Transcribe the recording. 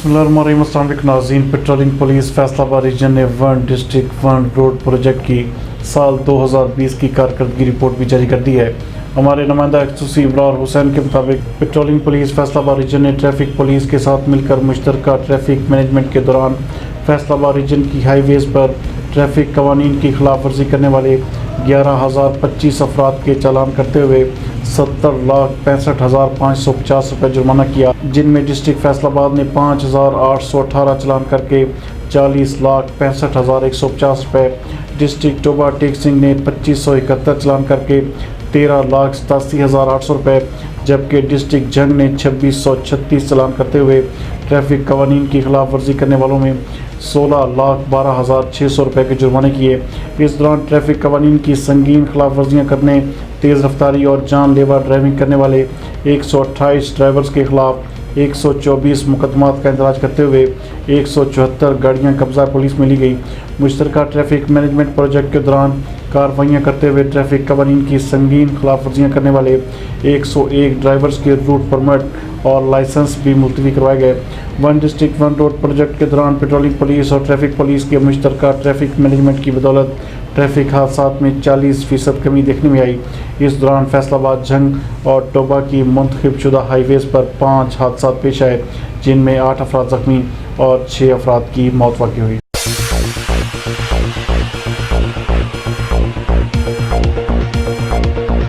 بسم اللہ الرحمن الرحیم۔ السلام علیکم ناظرین، پیٹرولنگ پولیس فیصل آباد ریجن نے ڈسٹرکٹ رپورٹ پراجیکٹ کی سال 2020 کی کارکردگی رپورٹ بھی جاری کر دی ہے۔ ہمارے نمائندہ خصوصی ابرار حسین کے مطابق پیٹرولنگ پولیس فیصل آباد ریجن نے ٹریفک پولیس کے ساتھ مل کر مشترکہ ٹریفک مینجمنٹ کے دوران فیصل آباد ریجن کی ہائی ویز پر ٹریفک قوانین کی خلاف ورزی کرنے والے 11,025 افراد کے چالان کرتے ہوئے 70,65,550 روپے جرمانہ کیا، جن میں ڈسٹرکٹ فیصل آباد نے 5,818 چالان کر کے 40,65,150 روپے، ڈسٹرکٹ ٹوبہ ٹیکسنگ نے 2,571 چالان کر کے 13,87,800 روپے، جبکہ ڈسٹرکٹ جنگ نے 2,636 چالان کرتے ہوئے ٹریفک قوانین کی خلاف ورزی کرنے والوں میں 16,12,600 روپے کے جرمانے کیے۔ اس دوران ٹریفک قوانین کی سنگین خلاف ورزیاں کرنے، تیز رفتاری اور جان لیوا ڈرائیونگ کرنے والے 128 ڈرائیورز کے خلاف 124 مقدمات کا اندراج کرتے ہوئے 174 گاڑیاں قبضہ پولیس میں لی گئی۔ مشترکہ ٹریفک مینجمنٹ پروجیکٹ کے دوران کارروائیاں کرتے ہوئے ٹریفک قوانین کی سنگین خلاف ورزیاں کرنے والے 101 ڈرائیورز کے روٹ پرمٹ اور لائسنس بھی ملتوی کروائے گئے۔ One district one road project کے دوران پیٹرولنگ پولیس اور ٹریفک پولیس کے مشترکہ ٹریفک مینجمنٹ کی بدولت ٹریفک حادثات میں 40% کمی دیکھنے میں آئی۔ اس دوران فیصل آباد جنگ اور ٹوبہ کی منتخب شدہ ہائی ویز پر 5 حادثات پیش آئے، جن میں 8 افراد زخمی اور 6 افراد کی موت واقع ہوئی۔